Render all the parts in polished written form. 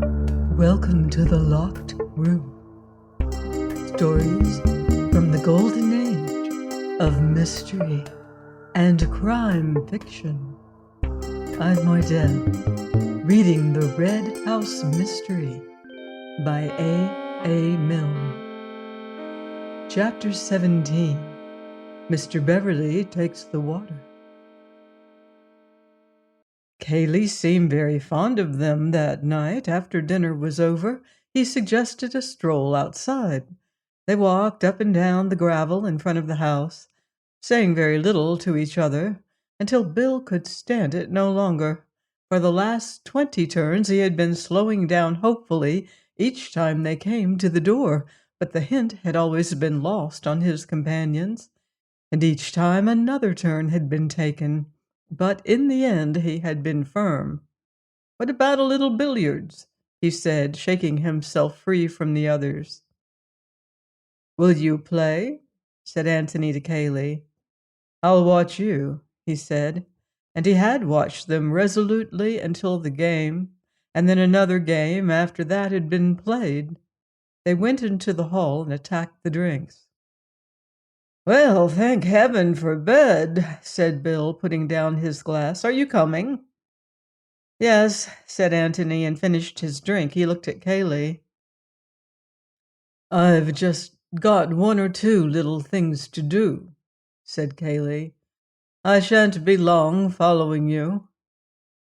Welcome to the Locked Room. Stories from the golden age of mystery and crime fiction. I'm Moydette, reading The Red House Mystery by A. Milne. Chapter 17, Mr. Beverly Takes the Water. Kaylee seemed very fond of them that night. After dinner was over, he suggested a stroll outside. They walked up and down the gravel in front of the house, saying very little to each other, until Bill could stand it no longer. For the last 20 turns he had been slowing down hopefully each time they came to the door, but the hint had always been lost on his companions, and each time another turn had been taken. But in the end he had been firm. "What about a little billiards?" he said, shaking himself free from the others. "Will you play?" said Anthony to Kaylee. "I'll watch you," he said, and he had watched them resolutely until the game, and then another game after that had been played. They went into the hall and attacked the drinks. "Well, thank heaven for bed," said Bill, putting down his glass. "Are you coming?" "Yes," said Anthony, and finished his drink. He looked at Kaylee. "I've just got one or two little things to do," said Kaylee. "I shan't be long following you."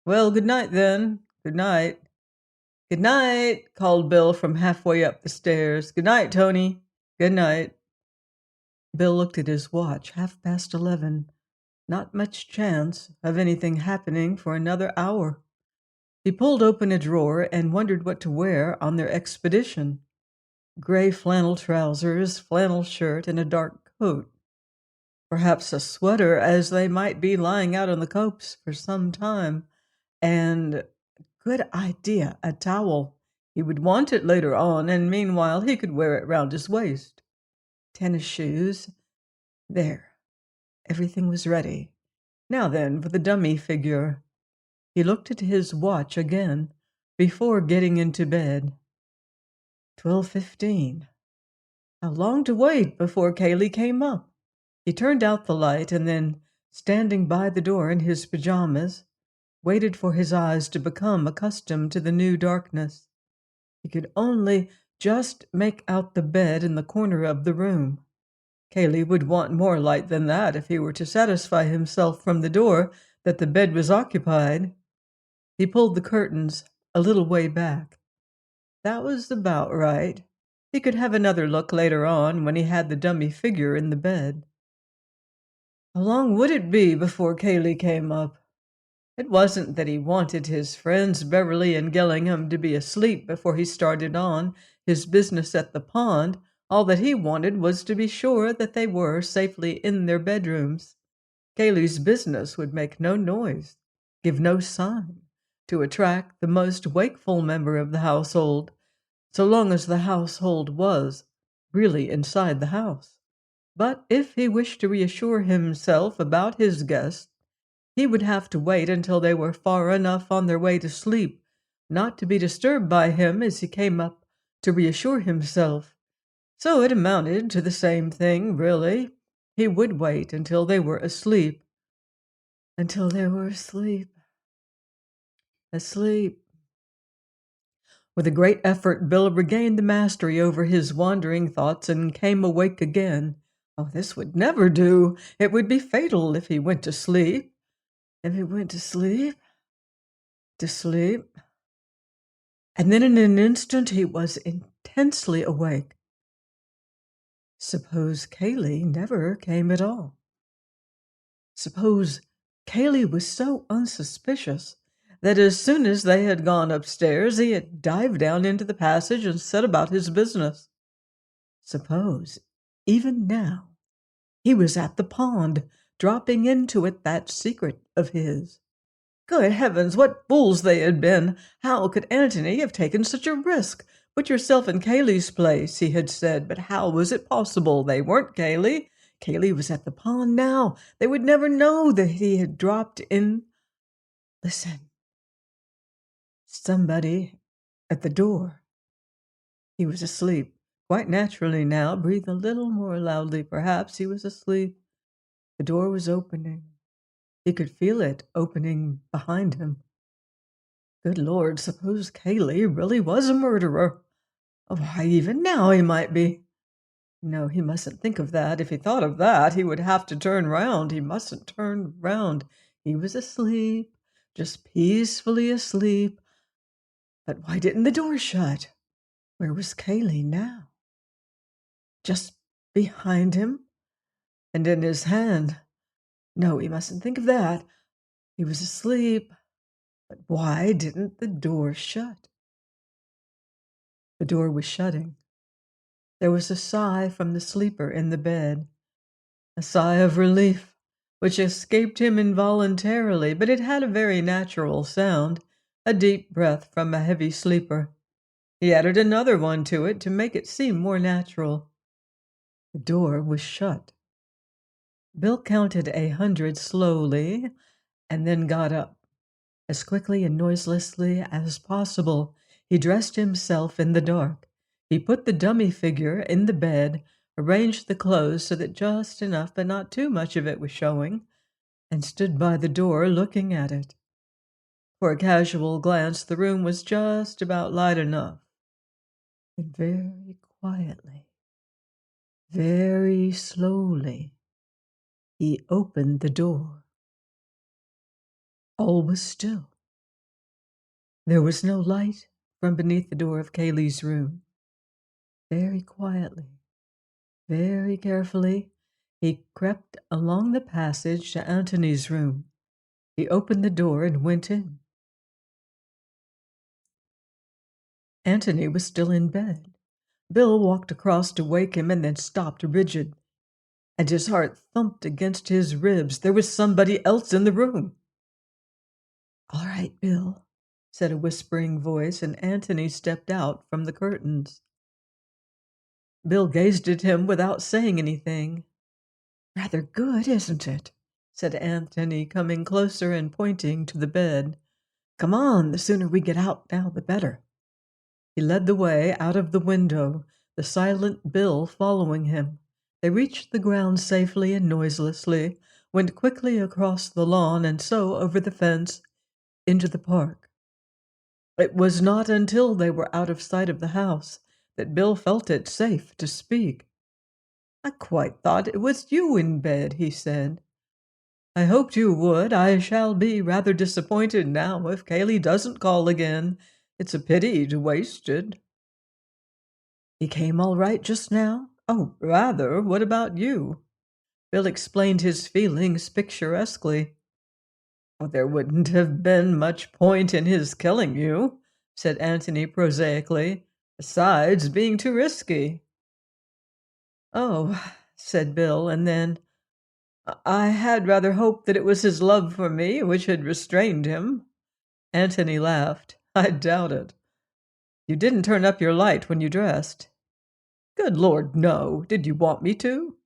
"Well, good night, then. Good night." "Good night," called Bill from halfway up the stairs. "Good night, Tony." "Good night." Bill looked at his watch. 11:30. Not much chance of anything happening for another hour. He pulled open a drawer and wondered what to wear on their expedition. Gray flannel trousers, flannel shirt, and a dark coat. Perhaps a sweater, as they might be lying out on the copse for some time. And, good idea, a towel. He would want it later on, and meanwhile he could wear it round his waist. Tennis shoes. There. Everything was ready. Now then, for the dummy figure. He looked at his watch again before getting into bed. 12:15. How long to wait before Kaylee came up? He turned out the light and then, standing by the door in his pajamas, waited for his eyes to become accustomed to the new darkness. He could only just make out the bed in the corner of the room. Kaylee would want more light than that if he were to satisfy himself from the door that the bed was occupied. He pulled the curtains a little way back. That was about right. He could have another look later on when he had the dummy figure in the bed. How long would it be before Kaylee came up? It wasn't that he wanted his friends Beverly and Gillingham to be asleep before he started on his business at the pond. All that he wanted was to be sure that they were safely in their bedrooms. Kaylee's business would make no noise, give no sign, to attract the most wakeful member of the household, so long as the household was really inside the house. But if he wished to reassure himself about his guests, he would have to wait until they were far enough on their way to sleep not to be disturbed by him as he came up to reassure himself. So it amounted to the same thing, really. He would wait until they were asleep. Until they were asleep. Asleep. With a great effort, Bill regained the mastery over his wandering thoughts and came awake again. Oh, this would never do. It would be fatal if he went to sleep. If he went to sleep. To sleep. And then in an instant he was intensely awake. Suppose Kaylee never came at all. Suppose Kaylee was so unsuspicious that as soon as they had gone upstairs, he had dived down into the passage and set about his business. Suppose, even now, he was at the pond, dropping into it that secret of his. Good heavens, what fools they had been! How could Anthony have taken such a risk? Put yourself in Kaylee's place, he had said, but how was it possible? They weren't Kaylee. Kaylee was at the pond now. They would never know that he had dropped in. Listen. Somebody at the door. He was asleep. Quite naturally now, breathe a little more loudly perhaps, he was asleep. The door was opening. He could feel it opening behind him. Good Lord, suppose Cayley really was a murderer. Oh, why, even now he might be. No, he mustn't think of that. If he thought of that, he would have to turn round. He mustn't turn round. He was asleep, just peacefully asleep. But why didn't the door shut? Where was Cayley now? Just behind him? And in his hand? No, he mustn't think of that. He was asleep. But why didn't the door shut? The door was shutting. There was a sigh from the sleeper in the bed, a sigh of relief, which escaped him involuntarily, but it had a very natural sound, a deep breath from a heavy sleeper. He added another one to it to make it seem more natural. The door was shut. Bill counted 100 slowly and then got up. As quickly and noiselessly as possible, he dressed himself in the dark. He put the dummy figure in the bed, arranged the clothes so that just enough but not too much of it was showing, and stood by the door looking at it. For a casual glance, the room was just about light enough. And very quietly, very slowly, he opened the door. All was still. There was no light from beneath the door of Cayley's room. Very quietly, very carefully, he crept along the passage to Antony's room. He opened the door and went in. Antony was still in bed. Bill walked across to wake him and then stopped rigid, and his heart thumped against his ribs. There was somebody else in the room. "All right, Bill," said a whispering voice, and Antony stepped out from the curtains. Bill gazed at him without saying anything. "Rather good, isn't it?" said Anthony, coming closer and pointing to the bed. "Come on, the sooner we get out now, the better." He led the way out of the window, the silent Bill following him. They reached the ground safely and noiselessly, went quickly across the lawn and so over the fence into the park. It was not until they were out of sight of the house that Bill felt it safe to speak. "I quite thought it was you in bed," he said. "I hoped you would. I shall be rather disappointed now if Cayley doesn't call again. It's a pity to waste it." "He came all right just now?" "Oh, rather. What about you?" Bill explained his feelings picturesquely. "Well, there wouldn't have been much point in his killing you," said Antony prosaically. "Besides being too risky." "Oh," said Bill, and then, "I had rather hoped that it was his love for me which had restrained him." Antony laughed. "I doubt it. You didn't turn up your light when you dressed." "Good Lord, no. Did you want me to?"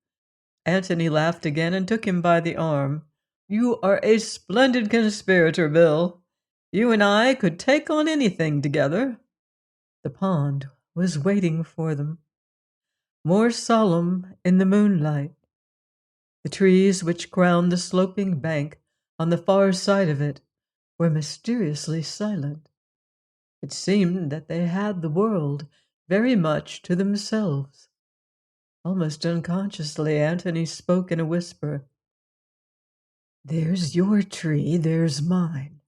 Antony laughed again and took him by the arm. "You are a splendid conspirator, Bill. You and I could take on anything together." The pond was waiting for them, more solemn in the moonlight. The trees which crowned the sloping bank on the far side of it were mysteriously silent. It seemed that they had the world very much to themselves. Almost unconsciously, Antony spoke in a whisper. "There's your tree, there's mine.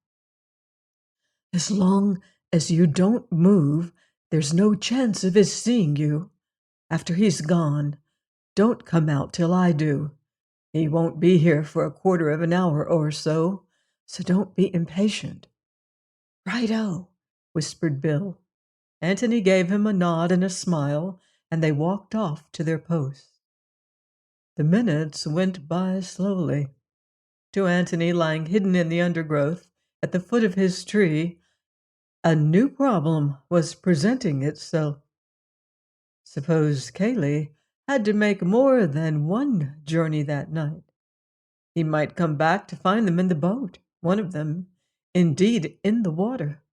As long as you don't move, there's no chance of his seeing you. After he's gone, don't come out till I do. He won't be here for a quarter of an hour or so, so don't be impatient." "Right-o," whispered Bill. Antony gave him a nod and a smile, and they walked off to their posts. The minutes went by slowly. To Antony, lying hidden in the undergrowth at the foot of his tree, a new problem was presenting itself. Suppose Cayley had to make more than one journey that night. He might come back to find them in the boat, one of them, indeed, in the water.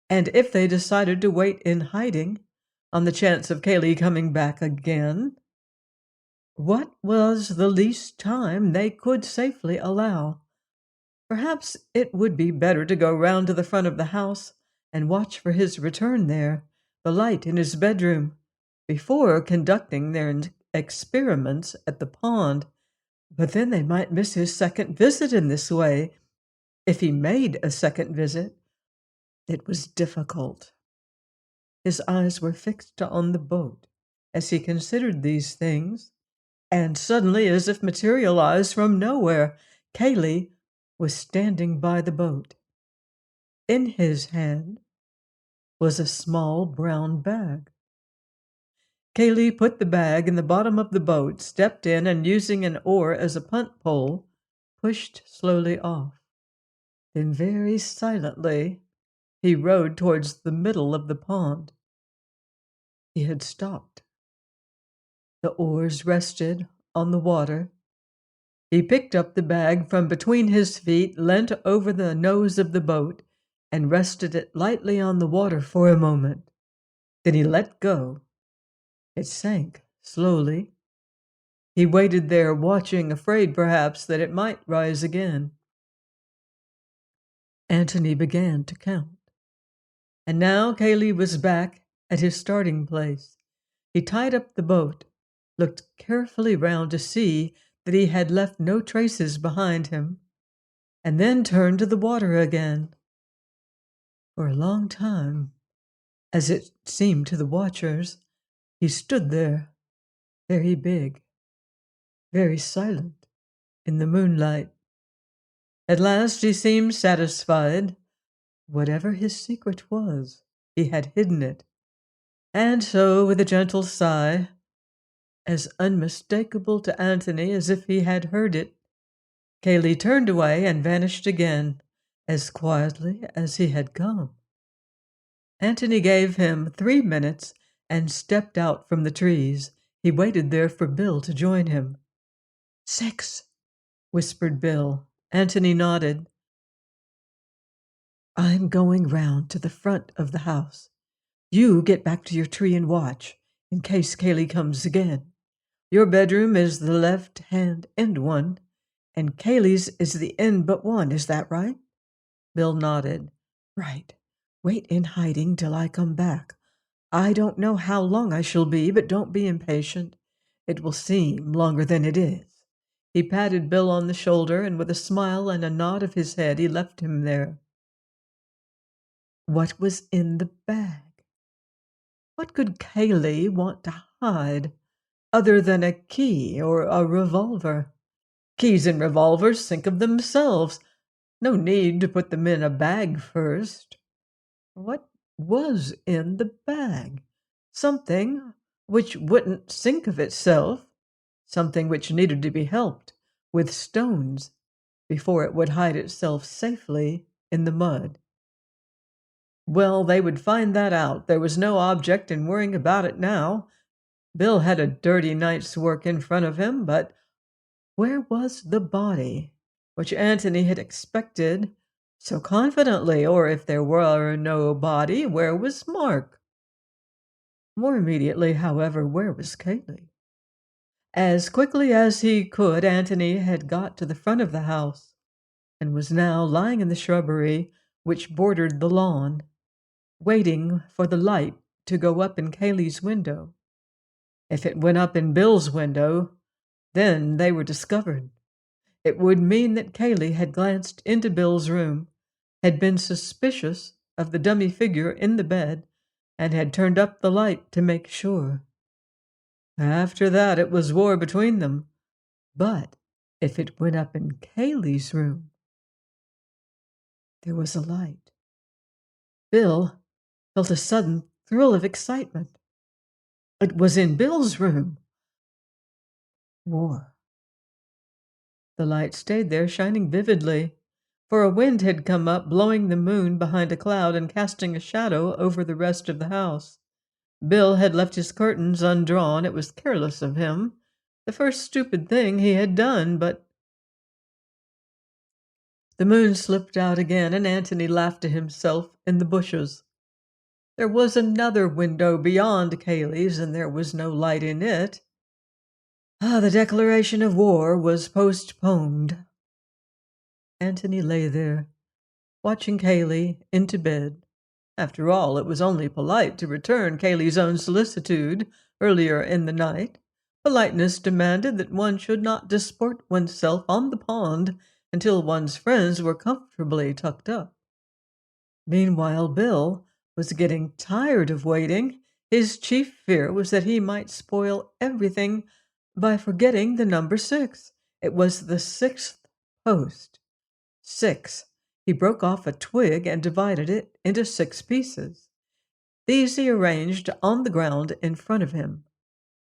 And if they decided to wait in hiding on the chance of Kaylee coming back again, what was the least time they could safely allow? Perhaps it would be better to go round to the front of the house and watch for his return there, the light in his bedroom, before conducting their experiments at the pond. But then they might miss his second visit in this way. If he made a second visit, it was difficult. His eyes were fixed on the boat as he considered these things, and suddenly, as if materialized from nowhere, Kaylee was standing by the boat. In his hand was a small brown bag. Kaylee put the bag in the bottom of the boat, stepped in, and using an oar as a punt pole, pushed slowly off. Then very silently he rowed towards the middle of the pond. He had stopped. The oars rested on the water. He picked up the bag from between his feet, leant over the nose of the boat, and rested it lightly on the water for a moment. Then he let go. It sank slowly. He waited there, watching, afraid perhaps that it might rise again. Antony began to count. And now Kaylee was back at his starting place. He tied up the boat, looked carefully round to see that he had left no traces behind him, and then turned to the water again. For a long time, as it seemed to the watchers, he stood there, very big, very silent, in the moonlight. At last he seemed satisfied. Whatever his secret was, he had hidden it. And so, with a gentle sigh, as unmistakable to Antony as if he had heard it, Kaylee turned away and vanished again, as quietly as he had come. Antony gave him 3 minutes and stepped out from the trees. He waited there for Bill to join him. 6, whispered Bill. Antony nodded. I'm going round to the front of the house. You get back to your tree and watch, in case Kaylee comes again. Your bedroom is the left-hand end one, and Kaylee's is the end but one. Is that right? Bill nodded. Right. Wait in hiding till I come back. I don't know how long I shall be, but don't be impatient. It will seem longer than it is. He patted Bill on the shoulder, and with a smile and a nod of his head, he left him there. What was in the bag? What could Kaylee want to hide, other than a key or a revolver? Keys and revolvers think of themselves. No need to put them in a bag first. What was in the bag? Something which wouldn't sink of itself, something which needed to be helped with stones before it would hide itself safely in the mud. Well, they would find that out. There was no object in worrying about it now. Bill had a dirty night's work in front of him, but where was the body which Antony had expected so confidently? Or if there were no body, where was Mark? More immediately, however, where was Kaylee? As quickly as he could, Antony had got to the front of the house and was now lying in the shrubbery which bordered the lawn, waiting for the light to go up in Kaylee's window. If it went up in Bill's window, then they were discovered. It would mean that Kaylee had glanced into Bill's room, had been suspicious of the dummy figure in the bed, and had turned up the light to make sure. After that, it was war between them. But if it went up in Kaylee's room, there was a light. Bill felt a sudden thrill of excitement. It was in Bill's room. War. The light stayed there, shining vividly, for a wind had come up, blowing the moon behind a cloud and casting a shadow over the rest of the house. Bill had left his curtains undrawn. It was careless of him, the first stupid thing he had done, but the moon slipped out again, and Antony laughed to himself in the bushes. There was another window beyond Cayley's, and there was no light in it. The declaration of war was postponed. Antony lay there, watching Cayley into bed. After all, it was only polite to return Cayley's own solicitude earlier in the night. Politeness demanded that one should not disport oneself on the pond until one's friends were comfortably tucked up. Meanwhile, Bill was getting tired of waiting. His chief fear was that he might spoil everything by forgetting the number 6. It was the 6th post. 6. He broke off a twig and divided it into 6 pieces. These he arranged on the ground in front of him.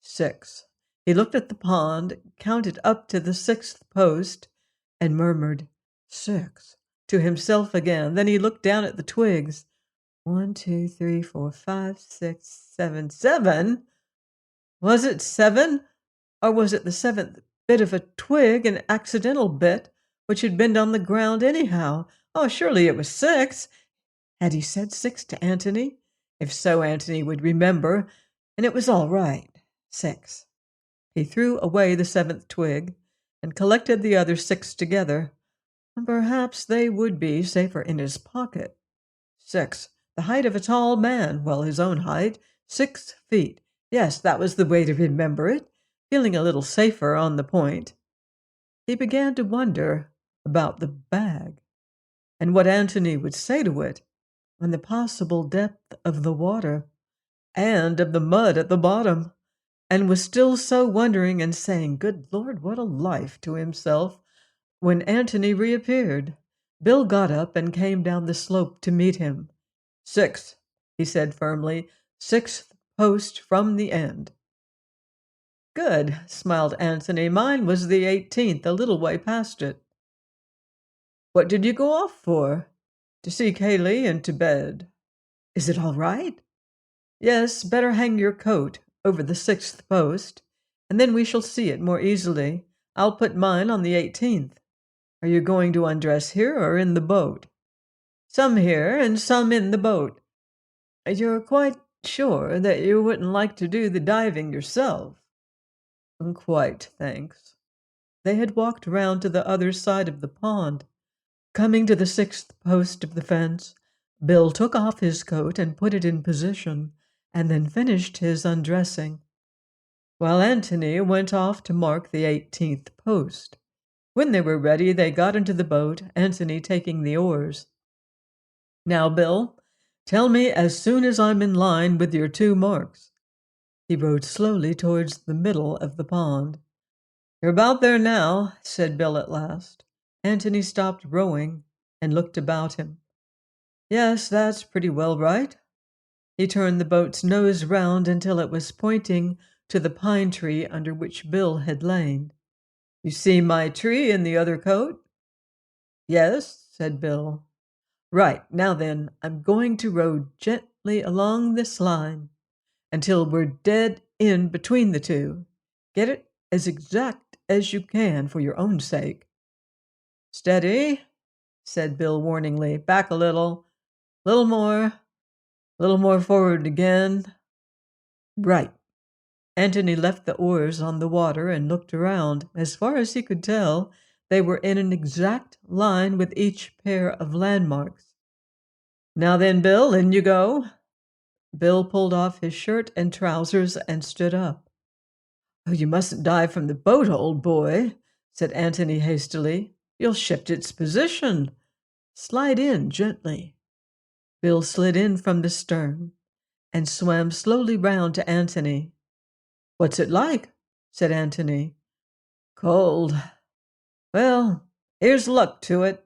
6. He looked at the pond, counted up to the 6th post, and murmured, 6, to himself again. Then he looked down at the twigs. 1, 2, 3, 4, 5, 6, 7. 7? Was it 7? Or was it the 7th bit of a twig, an accidental bit, which had been on the ground anyhow? Oh, surely it was 6. Had he said 6 to Antony? If so, Antony would remember, and it was all right. 6. He threw away the 7th twig and collected the other 6 together. Perhaps they would be safer in his pocket. 6. The height of a tall man, well, his own height, 6 feet. Yes, that was the way to remember it, feeling a little safer on the point. He began to wonder about the bag, and what Antony would say to it, and the possible depth of the water, and of the mud at the bottom, and was still so wondering and saying, "Good Lord, what a life," to himself, when Antony reappeared. Bill got up and came down the slope to meet him. 6, he said firmly, 6th post from the end. Good, smiled Antony. Mine was the 18th, a little way past it. What did you go off for? To see Cayley and to bed. Is it all right? Yes, better hang your coat over the 6th post, and then we shall see it more easily. I'll put mine on the 18th. Are you going to undress here or in the boat? Some here and some in the boat. You're quite sure that you wouldn't like to do the diving yourself? Quite, thanks. They had walked round to the other side of the pond. Coming to the 6th post of the fence, Bill took off his coat and put it in position, and then finished his undressing, while Antony went off to mark the 18th post. When they were ready, they got into the boat, Antony taking the oars. Now, Bill, tell me as soon as I'm in line with your 2 marks. He rowed slowly towards the middle of the pond. You're about there now, said Bill at last. Antony stopped rowing and looked about him. Yes, that's pretty well right. He turned the boat's nose round until it was pointing to the pine tree under which Bill had lain. You see my tree in the other coat? Yes, said Bill. Right, now then, I'm going to row gently along this line until we're dead in between the 2. Get it as exact as you can for your own sake. Steady, said Bill warningly. Back a little more forward again. Right. Antony left the oars on the water and looked around. As far as he could tell, they were in an exact line with each pair of landmarks. Now then, Bill, in you go. Bill pulled off his shirt and trousers and stood up. Oh, you mustn't dive from the boat, old boy, said Antony hastily. You'll shift its position. Slide in gently. Bill slid in from the stern and swam slowly round to Antony. What's it like? Said Antony. Cold. Well, here's luck to it.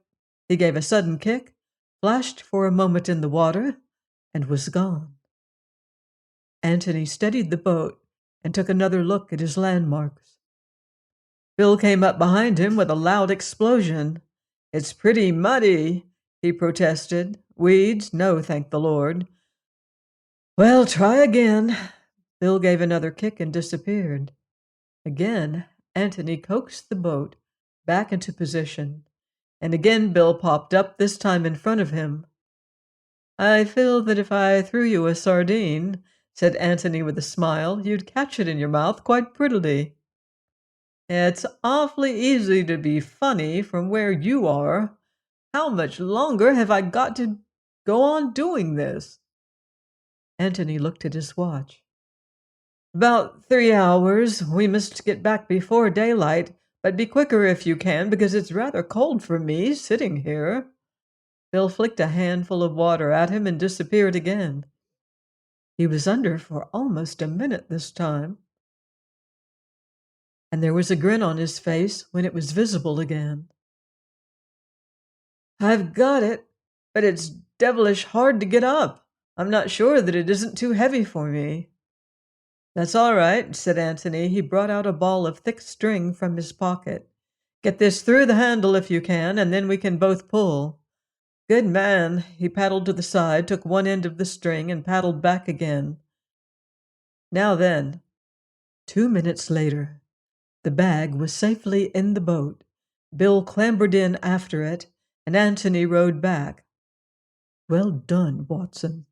He gave a sudden kick, flashed for a moment in the water, and was gone. Antony steadied the boat and took another look at his landmarks. Bill came up behind him with a loud explosion. It's pretty muddy, he protested. Weeds? No, thank the Lord. Well, try again. Bill gave another kick and disappeared. Again, Antony coaxed the boat back into position, and again Bill popped up, this time in front of him. I feel that if I threw you a sardine, said Antony with a smile, you'd catch it in your mouth quite prettily. It's awfully easy to be funny from where you are. How much longer have I got to go on doing this? Antony looked at his watch. About 3 hours. We must get back before daylight, but be quicker if you can, because it's rather cold for me sitting here. Bill flicked a handful of water at him and disappeared again. He was under for almost a minute this time, and there was a grin on his face when it was visible again. I've got it, but it's devilish hard to get up. I'm not sure that it isn't too heavy for me. That's all right, said Antony. He brought out a ball of thick string from his pocket. Get this through the handle if you can, and then we can both pull. Good man. He paddled to the side, took one end of the string, and paddled back again. Now then. 2 minutes later, the bag was safely in the boat. Bill clambered in after it, and Antony rowed back. Well done, Watson,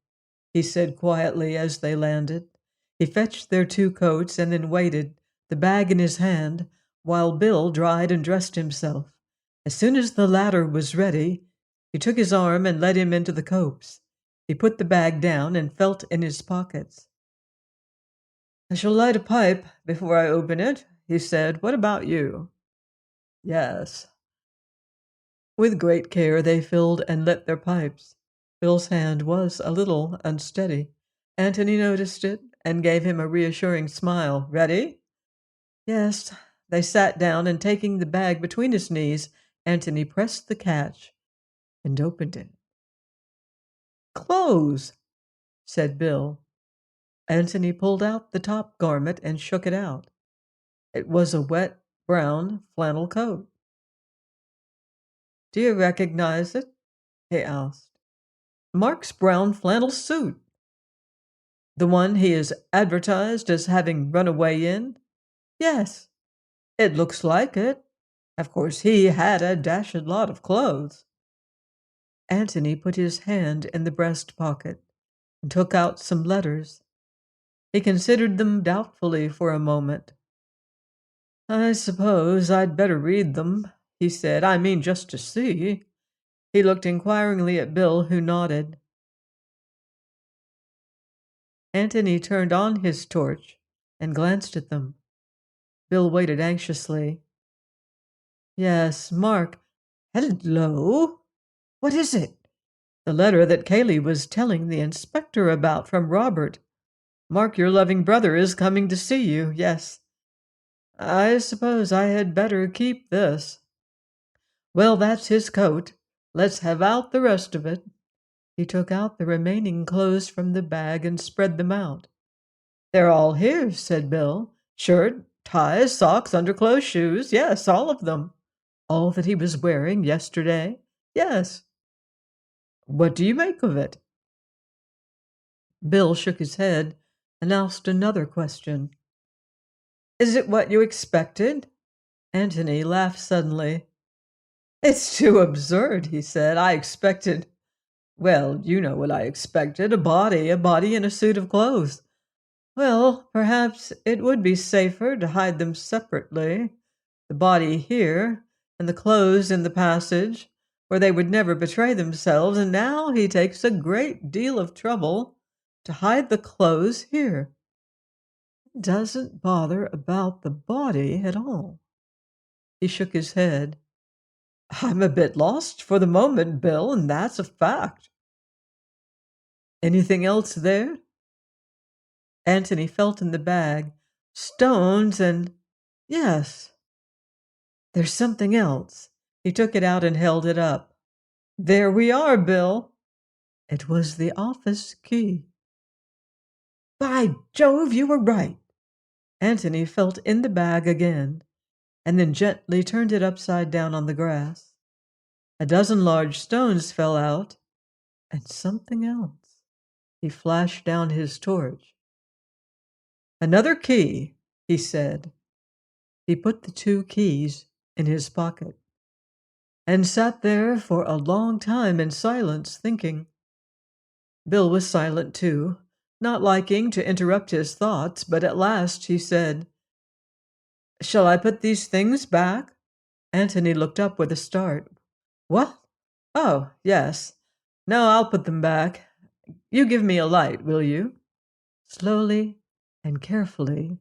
he said quietly as they landed. He fetched their 2 coats and then waited, the bag in his hand, while Bill dried and dressed himself. As soon as the latter was ready, he took his arm and led him into the copse. He put the bag down and felt in his pockets. I shall light a pipe before I open it, he said. What about you? Yes. With great care they filled and lit their pipes. Bill's hand was a little unsteady. Antony noticed it and gave him a reassuring smile. Ready? Yes. They sat down, and taking the bag between his knees, Antony pressed the catch and opened it. Clothes, said Bill. Antony pulled out the top garment and shook it out. It was a wet, brown flannel coat. Do you recognize it? He asked. Mark's brown flannel suit. The one he is advertised as having run away in? Yes, it looks like it. Of course, he had a dashed lot of clothes. Antony put his hand in the breast pocket and took out some letters. He considered them doubtfully for a moment. I suppose I'd better read them, he said. I mean, just to see. He looked inquiringly at Bill, who nodded. Antony turned on his torch and glanced at them. Bill waited anxiously. Yes, Mark. Hello? What is it? The letter that Cayley was telling the inspector about from Robert. Mark, your loving brother, is coming to see you, yes. I suppose I had better keep this. Well, that's his coat. Let's have out the rest of it. He took out the remaining clothes from the bag and spread them out. They're all here, said Bill. Shirt, ties, socks, underclothes, shoes. Yes, all of them. All that he was wearing yesterday? Yes. What do you make of it? Bill shook his head and asked another question. Is it what you expected? Antony laughed suddenly. It's too absurd, he said. I expected, well, you know what I expected, a body in a suit of clothes. Well, perhaps it would be safer to hide them separately, the body here, and the clothes in the passage, where they would never betray themselves, and now he takes a great deal of trouble to hide the clothes here. Doesn't bother about the body at all. He shook his head. I'm a bit lost for the moment, Bill, and that's a fact. Anything else there? Antony felt in the bag. Stones and... Yes. There's something else. He took it out and held it up. There we are, Bill. It was the office key. By Jove, you were right. Antony felt in the bag again, and then gently turned it upside down on the grass. A dozen large stones fell out, and something else. He flashed down his torch. Another key, he said. He put the 2 keys in his pocket and sat there for a long time in silence, thinking. Bill was silent too, not liking to interrupt his thoughts, but at last he said, "Shall I put these things back?" Antony looked up with a start. "What? Oh, yes. No, I'll put them back. You give me a light, will you?" Slowly and carefully,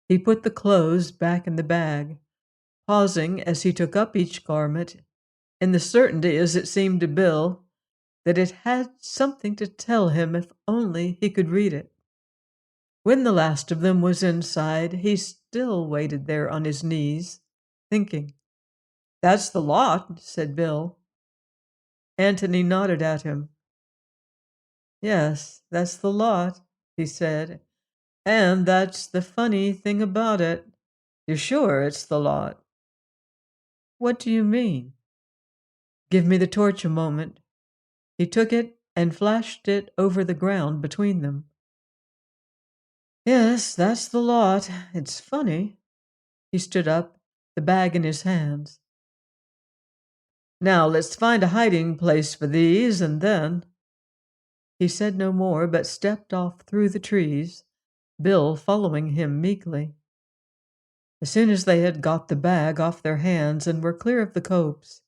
he put the clothes back in the bag, pausing as he took up each garment, in the certainty, as it seemed to Bill, that it had something to tell him if only he could read it. When the last of them was inside, he still waited there on his knees, thinking. "That's the lot," said Bill. Antony nodded at him. "Yes, that's the lot," he said. "And that's the funny thing about it. You're sure it's the lot?" "What do you mean?" "Give me the torch a moment." He took it and flashed it over the ground between them. "Yes, that's the lot. It's funny." He stood up, the bag in his hands. "Now let's find a hiding place for these, and then—" He said no more, but stepped off through the trees, Bill following him meekly. As soon as they had got the bag off their hands and were clear of the copse,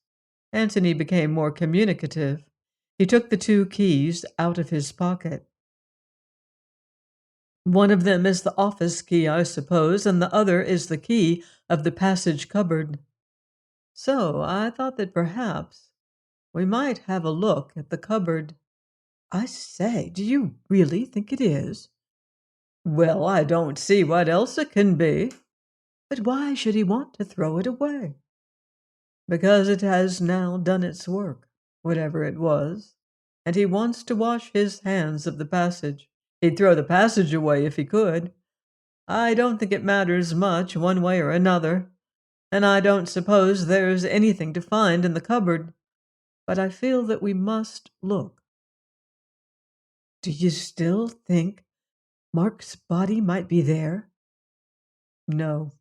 Antony became more communicative. He took the two keys out of his pocket. "One of them is the office key, I suppose, and the other is the key of the passage cupboard. So I thought that perhaps we might have a look at the cupboard." "I say, do you really think it is?" "Well, I don't see what else it can be." "But why should he want to throw it away?" "Because it has now done its work, whatever it was, and he wants to wash his hands of the passage. He'd throw the passage away if he could. I don't think it matters much one way or another, and I don't suppose there's anything to find in the cupboard, but I feel that we must look." "Do you still think Mark's body might be there?" "No.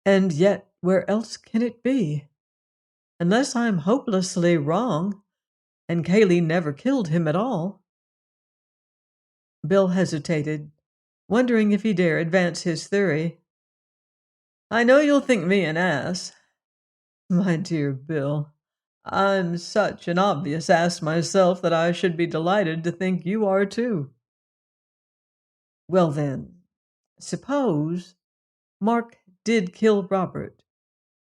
And yet, where else can it be? Unless I'm hopelessly wrong, and Kaylee never killed him at all." Bill hesitated, wondering if he dare advance his theory. "I know you'll think me an ass." "My dear Bill, I'm such an obvious ass myself that I should be delighted to think you are too." "Well then, suppose Mark did kill Robert,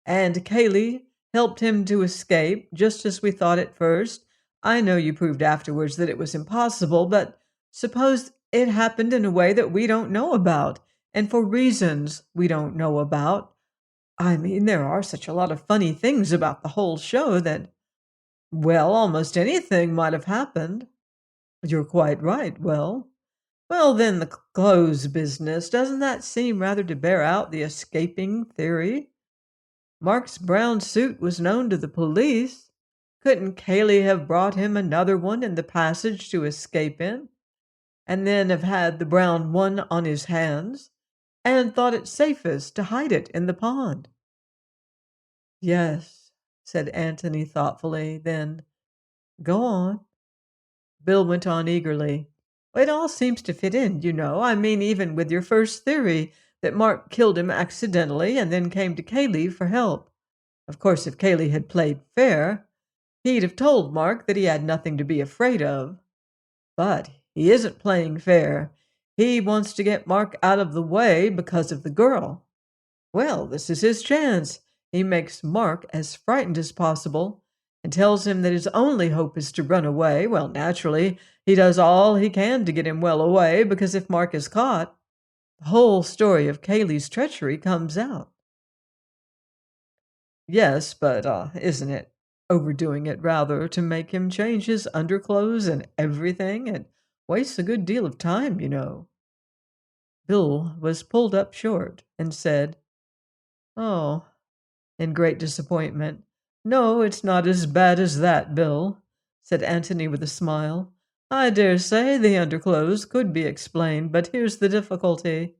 and Kaylee helped him to escape, just as we thought at first. I know you proved afterwards that it was impossible, but suppose it happened in a way that we don't know about, and for reasons we don't know about. I mean, there are such a lot of funny things about the whole show that, well, almost anything might have happened." "You're quite right. Well, then the clothes business, doesn't that seem rather to bear out the escaping theory? Mark's brown suit was known to the police. Couldn't Cayley have brought him another one in the passage to escape in, and then have had the brown one on his hands, and thought it safest to hide it in the pond?" "Yes," said Antony thoughtfully, then, "go on." Bill went on eagerly. "It all seems to fit in, you know. I mean, even with your first theory that Mark killed him accidentally and then came to Cayley for help. Of course, if Cayley had played fair, he'd have told Mark that he had nothing to be afraid of. But he isn't playing fair. He wants to get Mark out of the way because of the girl. Well, this is his chance. He makes Mark as frightened as possible and tells him that his only hope is to run away. Well, naturally, he does all he can to get him well away, because if Mark is caught, the whole story of Cayley's treachery comes out." "Yes, but isn't it overdoing it rather to make him change his underclothes and everything? It wastes a good deal of time, you know." Bill was pulled up short and said, "Oh," in great disappointment. "No, it's not as bad as that, Bill," said Antony with a smile. "I dare say the underclothes could be explained, but here's the difficulty.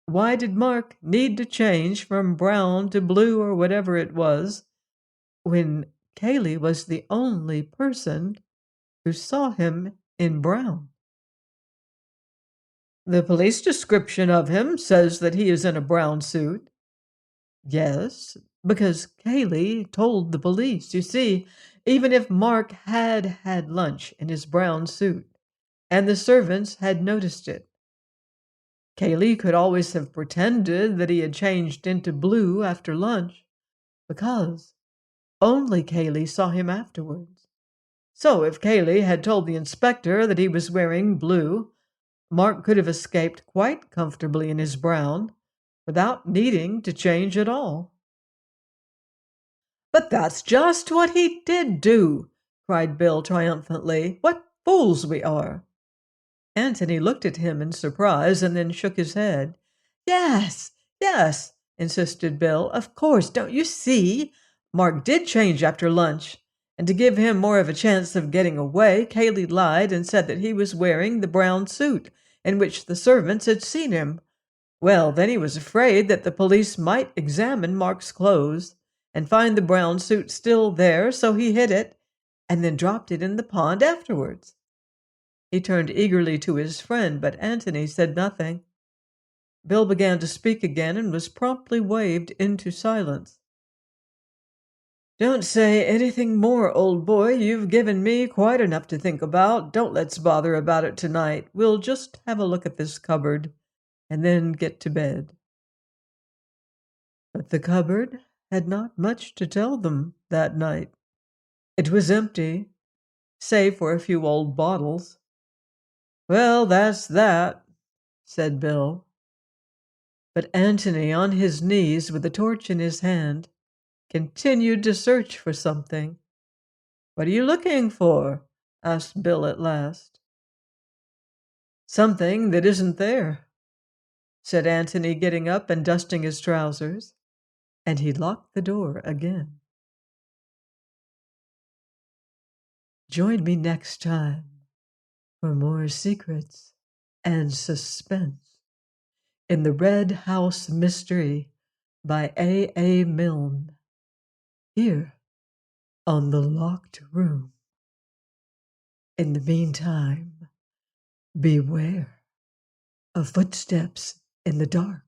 Why did Mark need to change from brown to blue or whatever it was, when Cayley was the only person who saw him in brown. The police description of him says that he is in a brown suit. Yes, because Kaylee told the police. You see, even if Mark had had lunch in his brown suit and the servants had noticed it, Kaylee could always have pretended that he had changed into blue after lunch because only Kaylee saw him afterwards. So if Kaylee had told the inspector that he was wearing blue, Mark could have escaped quite comfortably in his brown without needing to change at all. But that's just what he did do, cried Bill triumphantly. What fools we are! Antony looked at him in surprise and then shook his head. Yes, yes, insisted Bill. Of course, don't you see? Mark did change after lunch. And to give him more of a chance of getting away, Kaylee lied and said that he was wearing the brown suit in which the servants had seen him. Well, then he was afraid that the police might examine Mark's clothes and find the brown suit still there, so he hid it and then dropped it in the pond afterwards. He turned eagerly to his friend, but Antony said nothing. Bill began to speak again and was promptly waved into silence. Don't say anything more, old boy. You've given me quite enough to think about. Don't let's bother about it tonight. We'll just have a look at this cupboard and then get to bed. But the cupboard had not much to tell them that night. It was empty, save for a few old bottles. Well, that's that, said Bill. But Antony, on his knees with a torch in his hand, continued to search for something. What are you looking for? Asked Bill at last. Something that isn't there, said Antony, getting up and dusting his trousers, and he locked the door again. Join me next time for more secrets and suspense in The Red House Mystery by A. Milne, here on The Locked Room. In the meantime, beware of footsteps in the dark.